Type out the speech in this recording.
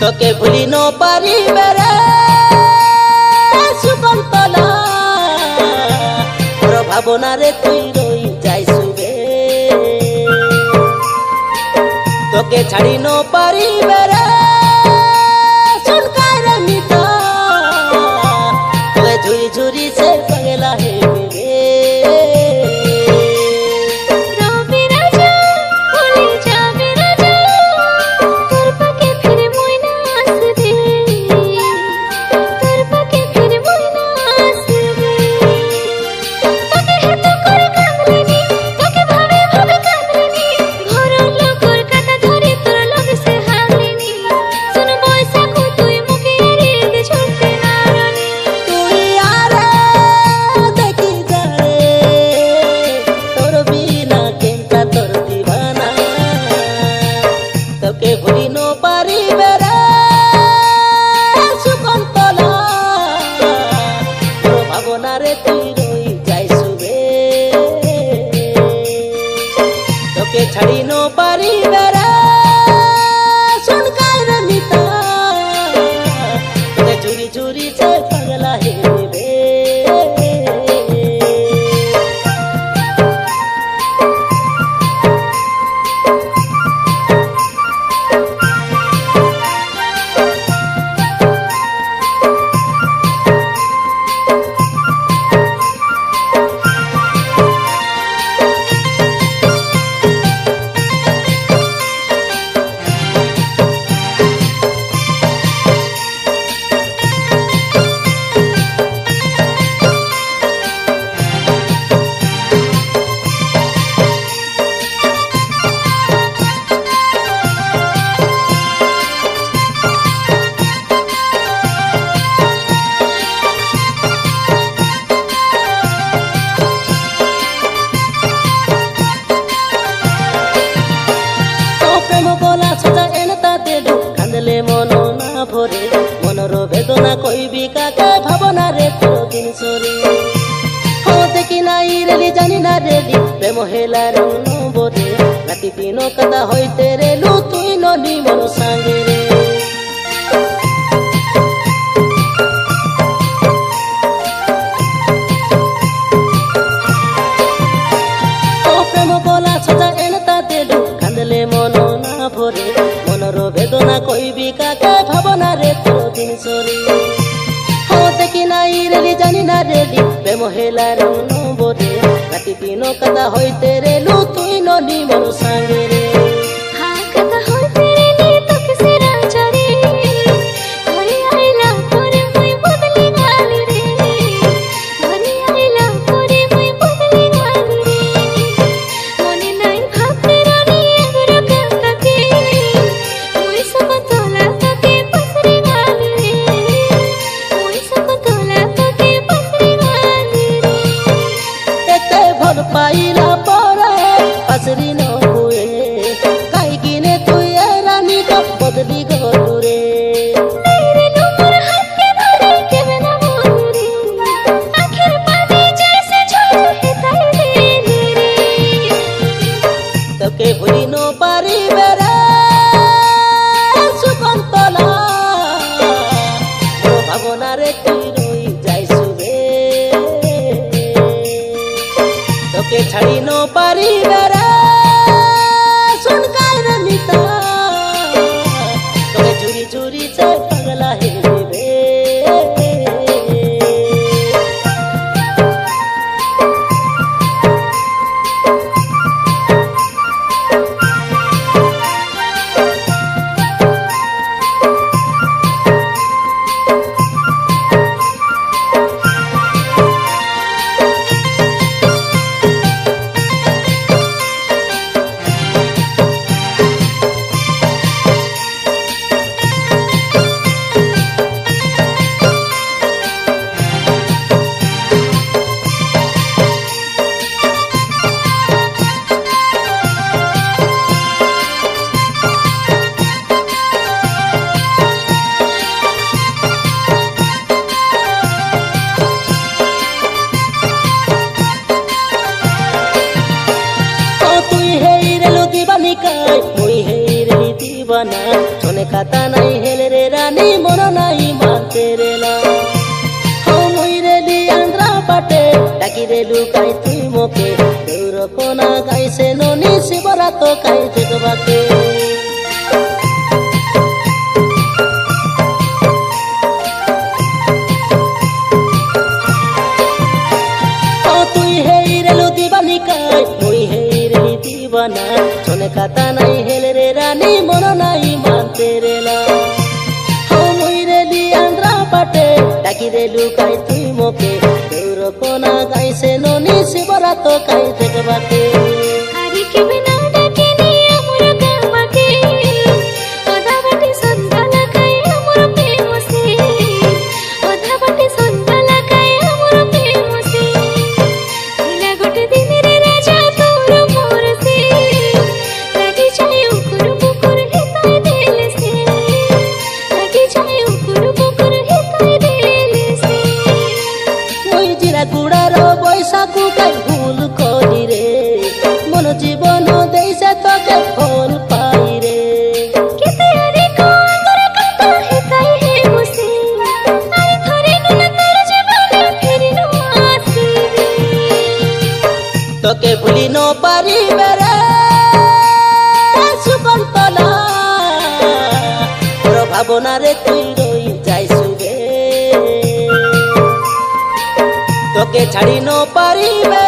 তোকে ভুলি ন পারিবে রে সুকন্তলা তোর ভাবনারে তুই রই যাইসুবে তোকে ছাড়ি ন পারিবে রে सुनकार मिता তোকে ঝুরি ঝুরি সে পাগলা হে छड़ी नो पारिबे रे सुनकार मिता तोके झुरी झुरी से पगला हेबे मनो ना भरे मनर वेदना कहबी काके भावना रे तोर दिन सरी हो देखी नाई रेली जानी ना रेली प्रेम हेला रंग न बोरे राति दिन कदा होइते रे लु तुई ननी मन सांगे रे ओ प्रेम बोला सजा एनता देलु कांदले मनो ना भरे मनर वेदना कहबी काके भावना रे तोर दिन सरी हो देखी नाई रेली जानी ना रेली प्रेम हेला रंग न बोरे राति दिन कदा होइते रे लु तुई ननी मन सांगे रे पाइला परे असरी न हुए काई किने तुई रानी को बदली गलु रे तोके भुली न पारिबे रे सुकन्तला मोर भावना रे तुई रई जाइसुबे तोके छड़ी न पारिबे रे सुनकार मिता तोके झुरी झुरी से पगला हेबे दीवाना छोने खाता नहीं हेल रे রানী মন নাই মানতে রেলা মুই রেলি আন্ধ্রা পাটে ডাকি রে লুকাই তুই মোকে দৌর কোনা গাইছে ননি শিবরাত কাই দেখবাকে তুই হেই রেলু দিবানি কাই মুই হেই রেলি দিবানা চনে কাতা নাই হেলে রে রানী মন নাই মানতে রেলা মুই রেলি আন্ধ্রা পাটে ডাকি রে লুকাই তুই মোকে দৌর কোনা গাইছে ননি শিবরাত কাই দেখবাকে আরে কি বিনা ডাকে নি আমর গাবাকে আধা বাটে সন্ধ্যা লাগাই আমর প্রেমসে আধা বাটে সন্ধ্যা লাগাই আমর প্রেমসে ইলা গোটে দিন রে রাজা তোর মোরসে লাগি যায় উকুর বুকুর হেতাই দেলসে লাগি যায় উকুর বুকুর হেতাই দেলসে মুই জিরা গুড়ার বৈশাখু কাই ভুল করি রে মন জীবন দেইছে তোকে ফল পাই রে কেতে আরে কোন্দর কথা হেতাই হে বসে আরে ধরে নুন তোর জীবনে ফেরি নো আসিবে তোকে ভুলি ন পারিবে রে সুকন্তলা তোর ভাবনা রে তুই রই যাইছুবে তোকে ছাড়ি ন পারিবে